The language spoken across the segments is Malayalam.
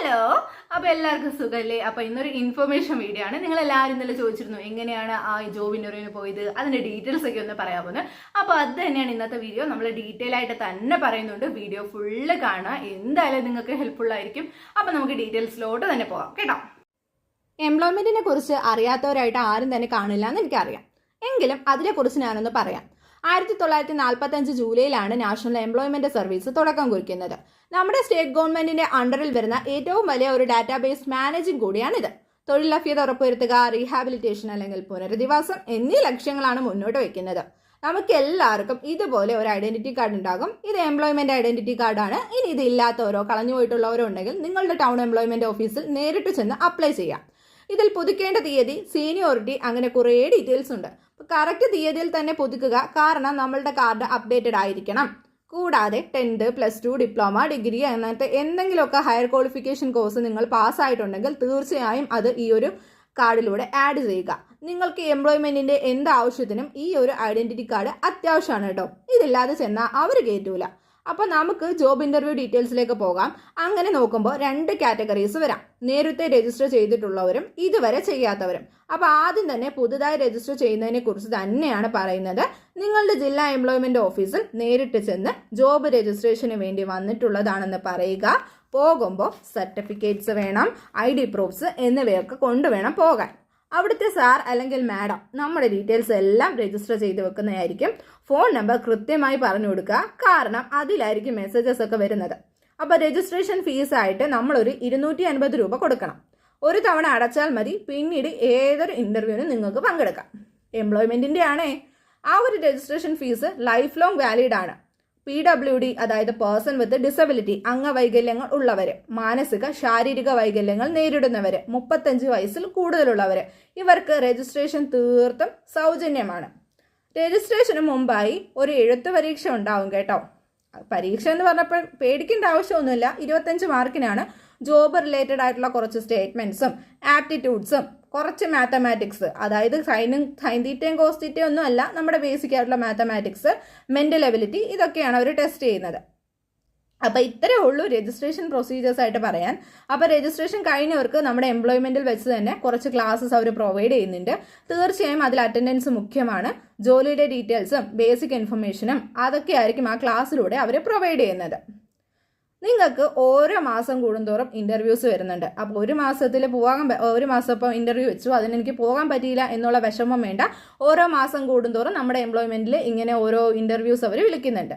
ഹലോ, അപ്പോൾ എല്ലാവർക്കും സുഖമല്ലേ? അപ്പോൾ ഇന്നൊരു ഇൻഫർമേഷൻ വീഡിയോ ആണ്. നിങ്ങളെല്ലാവരും ഇന്നലെ ചോദിച്ചിരുന്നു എങ്ങനെയാണ് ആ ജോബ് ഇന്റർവ്യൂവിന് പോയത്, അതിന്റെ ഡീറ്റെയിൽസ് ഒക്കെ ഒന്ന് പറയാമെന്ന്. അപ്പോൾ അത് തന്നെയാണ് ഇന്നത്തെ വീഡിയോ. നമ്മൾ ഡീറ്റെയിൽ ആയിട്ട് തന്നെ പറയുന്നുണ്ട്. വീഡിയോ ഫുള്ള് കാണുക, എന്തായാലും നിങ്ങൾക്ക് ഹെൽപ്ഫുൾ ആയിരിക്കും. അപ്പോൾ നമുക്ക് ഡീറ്റെയിൽസിലോട്ട് തന്നെ പോകാം കേട്ടോ. എംപ്ലോയ്മെന്റിനെ കുറിച്ച് അറിയാത്തവരായിട്ട് ആരും തന്നെ കാണില്ല എന്ന് എനിക്കറിയാം. എങ്കിലും അതിനെക്കുറിച്ച് ഞാനൊന്ന് പറയാം. 1945 ജൂലൈയിലാണ് നാഷണൽ എംപ്ലോയ്മെന്റ് സർവീസ് തുടക്കം കുറിക്കുന്നത്. നമ്മുടെ സ്റ്റേറ്റ് ഗവൺമെന്റിന്റെ അണ്ടറിൽ വരുന്ന ഏറ്റവും വലിയ ഒരു ഡാറ്റാബേസ് മാനേജിംഗ് കൂടിയാണിത്. തൊഴിൽ ലഭ്യത ഉറപ്പുവരുത്തുക, റീഹാബിലിറ്റേഷൻ അല്ലെങ്കിൽ പുനരധിവാസം എന്നീ ലക്ഷ്യങ്ങളാണ് മുന്നോട്ട് വയ്ക്കുന്നത്. നമുക്ക് എല്ലാവർക്കും ഇതുപോലെ ഒരു ഐഡന്റിറ്റി കാർഡ് ഉണ്ടാകും. ഇത് എംപ്ലോയ്മെന്റ് ഐഡന്റിറ്റി കാർഡാണ്. ഇനി ഇത് ഇല്ലാത്തവരോ കളഞ്ഞുപോയിട്ടുള്ളവരോ ഉണ്ടെങ്കിൽ നിങ്ങളുടെ ടൗൺ എംപ്ലോയ്മെന്റ് ഓഫീസിൽ നേരിട്ട് ചെന്ന് അപ്ലൈ ചെയ്യാം. ഇതിൽ പുതുക്കേണ്ട തീയതി, സീനിയോറിറ്റി, അങ്ങനെ കുറേ ഡീറ്റെയിൽസ് ഉണ്ട്. കറക്റ്റ് തീയതിയിൽ തന്നെ പുതുക്കുക, കാരണം നമ്മളുടെ കാർഡ് അപ്ഡേറ്റഡ് ആയിരിക്കണം. കൂടാതെ 10th, +2, ഡിപ്ലോമ, ഡിഗ്രി അങ്ങനത്തെ എന്തെങ്കിലുമൊക്കെ ഹയർ ക്വാളിഫിക്കേഷൻ കോഴ്സ് നിങ്ങൾ പാസ്സായിട്ടുണ്ടെങ്കിൽ തീർച്ചയായും അത് ഈ ഒരു കാർഡിലൂടെ ആഡ് ചെയ്യുക. നിങ്ങൾക്ക് എംപ്ലോയ്മെന്റിന്റെ എന്ത് ആവശ്യത്തിനും ഈ ഒരു ഐഡന്റിറ്റി കാർഡ് അത്യാവശ്യമാണ് കേട്ടോ. ഇതില്ലാതെ ചെന്നാൽ അവർ കയറ്റൂല. അപ്പോൾ നമുക്ക് ജോബ് ഇന്റർവ്യൂ ഡീറ്റെയിൽസിലേക്ക് പോകാം. അങ്ങനെ നോക്കുമ്പോൾ 2 കാറ്റഗറീസ് വരാം. നേരത്തെ രജിസ്റ്റർ ചെയ്തിട്ടുള്ളവരും ഇതുവരെ ചെയ്യാത്തവരും. അപ്പോൾ ആദ്യം തന്നെ പുതുതായി രജിസ്റ്റർ ചെയ്യുന്നതിനെ കുറിച്ച് തന്നെയാണ് പറയുന്നത്. നിങ്ങളുടെ ജില്ലാ എംപ്ലോയ്മെന്റ് ഓഫീസിൽ നേരിട്ട് ചെന്ന് ജോബ് രജിസ്ട്രേഷന് വേണ്ടി വന്നിട്ടുള്ളതാണെന്ന് പറയുക. പോകുമ്പോൾ സർട്ടിഫിക്കറ്റ്സ് വേണം, ID പ്രൂഫ്സ് എന്നിവയൊക്കെ കൊണ്ടുവേണം പോകാൻ. അവിടുത്തെ സാർ അല്ലെങ്കിൽ മാഡം നമ്മുടെ ഡീറ്റെയിൽസ് എല്ലാം രജിസ്റ്റർ ചെയ്ത് വെക്കുന്നതായിരിക്കും. ഫോൺ നമ്പർ കൃത്യമായി പറഞ്ഞു കൊടുക്കുക, കാരണം അതിലായിരിക്കും മെസ്സേജസ് ഒക്കെ വരുന്നത്. അപ്പോൾ രജിസ്ട്രേഷൻ ഫീസായിട്ട് നമ്മളൊരു 250 രൂപ കൊടുക്കണം. ഒരു തവണ അടച്ചാൽ മതി, പിന്നീട് ഏതൊരു ഇൻ്റർവ്യൂവിനും നിങ്ങൾക്ക് പങ്കെടുക്കാം. എംപ്ലോയ്മെൻറ്റിൻ്റെ ആണേ. ആ ഒരു registration fees life long valid ആണ്. PWD, അതായത് പേഴ്സൺ വിത്ത് ഡിസബിലിറ്റി, അംഗവൈകല്യങ്ങൾ ഉള്ളവർ, മാനസിക ശാരീരിക വൈകല്യങ്ങൾ നേരിടുന്നവർ, 35 വയസ്സിൽ കൂടുതലുള്ളവർ, ഇവർക്ക് രജിസ്ട്രേഷൻ തീർത്തും സൗജന്യമാണ്. രജിസ്ട്രേഷന് മുമ്പായി ഒരു എഴുത്ത് പരീക്ഷ ഉണ്ടാവും കേട്ടോ. പരീക്ഷ എന്ന് പറഞ്ഞപ്പോൾ പേടിക്കേണ്ട ആവശ്യമൊന്നുമില്ല. 25 മാർക്കിനാണ്. ജോബ് റിലേറ്റഡ് ആയിട്ടുള്ള കുറച്ച് സ്റ്റേറ്റ്മെന്റ്സും ആപ്റ്റിറ്റ്യൂഡ്സും കുറച്ച് മാത്തമാറ്റിക്സ്, അതായത് സൈനും തീറ്റയും കോസ് തീറ്റയും ഒന്നും അല്ല, നമ്മുടെ ബേസിക് ആയിട്ടുള്ള മാത്തമാറ്റിക്സ്, മെന്റൽ എബിലിറ്റി, ഇതൊക്കെയാണ് അവർ ടെസ്റ്റ് ചെയ്യുന്നത്. അപ്പോൾ ഇത്രയേ ഉള്ളൂ രജിസ്ട്രേഷൻ പ്രൊസീജിയേഴ്സ് ആയിട്ട് പറയാൻ. അപ്പോൾ രജിസ്ട്രേഷൻ കഴിഞ്ഞവർക്ക് നമ്മുടെ എംപ്ലോയ്മെന്റിൽ വെച്ച് തന്നെ കുറച്ച് ക്ലാസ്സസ് അവർ പ്രൊവൈഡ് ചെയ്യുന്നുണ്ട്. തീർച്ചയായും അതിൽ അറ്റൻഡൻസ് മുഖ്യമാണ്. ജോലിയുടെ ഡീറ്റെയിൽസും ബേസിക് ഇൻഫർമേഷനും അതൊക്കെ ആയിരിക്കും ആ ക്ലാസ്സിലൂടെ അവർ പ്രൊവൈഡ് ചെയ്യുന്നത്. നിങ്ങൾക്ക് ഓരോ മാസം കൂടുന്തോറും ഇൻ്റർവ്യൂസ് വരുന്നുണ്ട്. അപ്പോൾ ഒരു മാസം ഇപ്പോൾ ഇൻ്റർവ്യൂ വെച്ചു, അതിനെനിക്ക് പോകാൻ പറ്റിയില്ല എന്നുള്ള വിഷമം വേണ്ട. ഓരോ മാസം കൂടുന്തോറും നമ്മുടെ എംപ്ലോയ്മെൻറ്റിൽ ഇങ്ങനെ ഓരോ ഇൻ്റർവ്യൂസ് അവർ വിളിക്കുന്നുണ്ട്.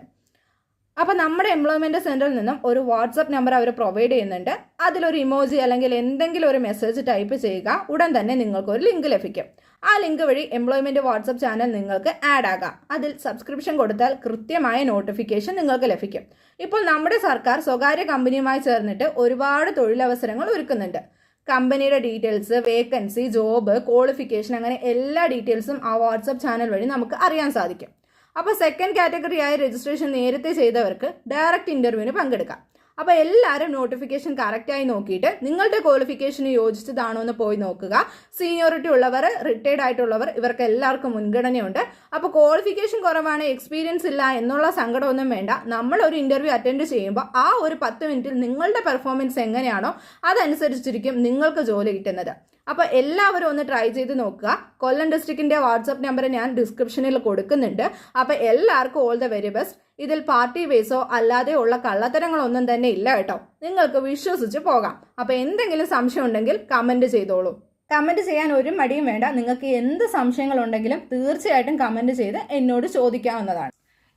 അപ്പോൾ നമ്മുടെ എംപ്ലോയ്മെൻറ്റ് സെൻറ്ററിൽ നിന്നും ഒരു വാട്സപ്പ് നമ്പർ അവർ പ്രൊവൈഡ് ചെയ്യുന്നുണ്ട്. അതിലൊരു ഇമോജി അല്ലെങ്കിൽ എന്തെങ്കിലും ഒരു മെസ്സേജ് ടൈപ്പ് ചെയ്യുക. ഉടൻ തന്നെ നിങ്ങൾക്കൊരു ലിങ്ക് ലഭിക്കും. ആ ലിങ്ക് വഴി എംപ്ലോയ്മെൻറ്റ് വാട്സപ്പ് ചാനൽ നിങ്ങൾക്ക് ആഡ് ആകാം. അതിൽ സബ്സ്ക്രിപ്ഷൻ കൊടുത്താൽ കൃത്യമായ നോട്ടിഫിക്കേഷൻ നിങ്ങൾക്ക് ലഭിക്കും. ഇപ്പോൾ നമ്മുടെ സർക്കാർ സ്വകാര്യ കമ്പനിയുമായി ചേർന്നിട്ട് ഒരുപാട് തൊഴിലവസരങ്ങൾ ഒരുക്കുന്നുണ്ട്. കമ്പനിയുടെ ഡീറ്റെയിൽസ്, വേക്കൻസി, ജോബ്, ക്വാളിഫിക്കേഷൻ, അങ്ങനെ എല്ലാ ഡീറ്റെയിൽസും ആ വാട്സപ്പ് ചാനൽ വഴി നമുക്ക് അറിയാൻ സാധിക്കും. അപ്പോൾ സെക്കൻഡ് കാറ്റഗറിയായ രജിസ്ട്രേഷൻ നേരത്തെ ചെയ്തവർക്ക് ഡയറക്റ്റ് ഇൻ്റർവ്യൂവിന് പങ്കെടുക്കാം. അപ്പോൾ എല്ലാവരും നോട്ടിഫിക്കേഷൻ കറക്റ്റായി നോക്കിയിട്ട് നിങ്ങളുടെ ക്വാളിഫിക്കേഷന് യോജിച്ചതാണോ എന്ന് പോയി നോക്കുക. സീനിയോറിറ്റി ഉള്ളവർ, റിട്ടയർഡ് ആയിട്ടുള്ളവർ, ഇവർക്ക് എല്ലാവർക്കും മുൻഗണനയുണ്ട്. അപ്പോൾ ക്വാളിഫിക്കേഷൻ കുറവാണ്, എക്സ്പീരിയൻസ് ഇല്ല എന്നുള്ള സങ്കടമൊന്നും വേണ്ട. നമ്മൾ ഒരു ഇൻ്റർവ്യൂ അറ്റൻഡ് ചെയ്യുമ്പോൾ ആ ഒരു 10 മിനിറ്റിൽ നിങ്ങളുടെ പെർഫോമൻസ് എങ്ങനെയാണോ അതനുസരിച്ചിരിക്കും നിങ്ങൾക്ക് ജോലി കിട്ടുന്നത്. അപ്പോൾ എല്ലാവരും ഒന്ന് ട്രൈ ചെയ്ത് നോക്കുക. കൊല്ലം ഡിസ്ട്രിക്റ്റിൻ്റെ വാട്സപ്പ് നമ്പർ ഞാൻ ഡിസ്ക്രിപ്ഷനിൽ കൊടുക്കുന്നുണ്ട്. അപ്പോൾ എല്ലാവർക്കും ഓൾ ദ വെരി ബെസ്റ്റ്. ഇതിൽ പാർട്ടി ബേസോ അല്ലാതെ ഉള്ള കള്ളത്തരങ്ങളൊന്നും തന്നെ ഇല്ല കേട്ടോ. നിങ്ങൾക്ക് വിശ്വസിച്ച് പോകാം. അപ്പോൾ എന്തെങ്കിലും സംശയം ഉണ്ടെങ്കിൽ കമൻറ്റ് ചെയ്തോളൂ. കമൻറ്റ് ചെയ്യാൻ ഒരു മടിയും വേണ്ട. നിങ്ങൾക്ക് എന്ത് സംശയങ്ങളുണ്ടെങ്കിലും തീർച്ചയായിട്ടും കമൻറ്റ് ചെയ്ത് എന്നോട് ചോദിക്കാവുന്നതാണ്.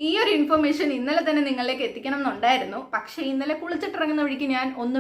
ഈ ഒരു ഇൻഫർമേഷൻ ഇന്നലെ തന്നെ നിങ്ങളിലേക്ക് എത്തിക്കണം എന്നുണ്ടായിരുന്നു. പക്ഷേ ഇന്നലെ കുളിച്ചിട്ടിറങ്ങുന്ന വഴിക്ക് ഞാൻ ഒന്ന്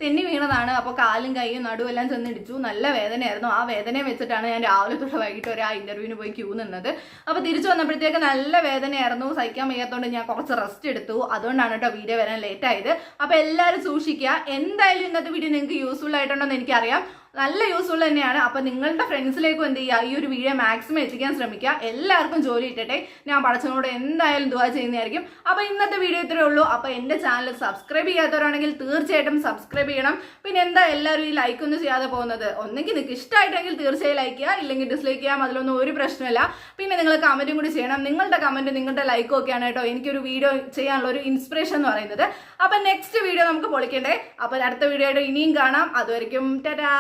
തെന്നി വീണതാണ്. അപ്പോൾ കാലും കൈയും നടുവെല്ലാം ചെന്നിടിച്ചു. നല്ല വേദനയായിരുന്നു. ആ വേദനയെ വെച്ചിട്ടാണ് ഞാൻ രാവിലെ തൊട്ട് വൈകിട്ട് വരെ ആ ഇൻ്റർവ്യൂവിന് പോയി ക്യൂ നിന്നത്. അപ്പോൾ തിരിച്ചു വന്നപ്പോഴത്തേക്ക് നല്ല വേദനയായിരുന്നു. സഹിക്കാൻ വയ്യാത്തതുകൊണ്ട് ഞാൻ കുറച്ച് റെസ്റ്റ് എടുത്തു. അതുകൊണ്ടാണ് കേട്ടോ വീഡിയോ വരാൻ ലേറ്റ് ആയത്. അപ്പോൾ എല്ലാവരും സൂക്ഷിക്കുക. എന്തായാലും ഇന്നത്തെ വീഡിയോ നിങ്ങൾക്ക് യൂസ്ഫുൾ ആയിട്ടുണ്ടെന്ന് എനിക്കറിയാം. നല്ല യൂസ്ഫുൾ തന്നെയാണ്. അപ്പൊ നിങ്ങളുടെ ഫ്രണ്ട്സിലേക്കും എന്ത് ചെയ്യുക, ഈ ഒരു വീഡിയോ മാക്സിമം എത്തിക്കാൻ ശ്രമിക്കുക. എല്ലാവർക്കും ജോലി ഇട്ടട്ടെ. ഞാൻ പടച്ചവനോട് എന്തായാലും ദുആ ചെയ്യുന്നതായിരിക്കും. അപ്പൊ ഇന്നത്തെ വീഡിയോ ഇത്രേ ഉള്ളൂ. അപ്പൊ എന്റെ ചാനൽ സബ്സ്ക്രൈബ് ചെയ്യാത്തവരാണെങ്കിൽ തീർച്ചയായിട്ടും സബ്സ്ക്രൈബ് ചെയ്യണം. പിന്നെ എന്താ എല്ലാവരും ഈ ലൈക്ക് ഒന്നും ചെയ്യാതെ പോകുന്നത്? ഒന്നെങ്കിൽ നിങ്ങൾക്ക് ഇഷ്ടമായിട്ടെങ്കിൽ തീർച്ചയായും ലൈക്ക് ചെയ്യുക, ഇല്ലെങ്കിൽ ഡിസ്ലൈക്ക് ചെയ്യാം, അതിലൊന്നും ഒരു പ്രശ്നമില്ല. പിന്നെ നിങ്ങൾ കമന്റും കൂടി ചെയ്യണം. നിങ്ങളുടെ കമന്റ് നിങ്ങളുടെ ലൈക്കും ഒക്കെയാണ് കേട്ടോ എനിക്കൊരു വീഡിയോ ചെയ്യാനുള്ള ഒരു ഇൻസ്പിറേഷൻ എന്ന് പറയുന്നത്. അപ്പൊ നെക്സ്റ്റ് വീഡിയോ നമുക്ക് പൊളിക്കണ്ടേ. അപ്പൊ അടുത്ത വീഡിയോ ആയിട്ട് ഇനിയും കാണാം. അതുവരെയ്ക്കും ടാറ്റാ.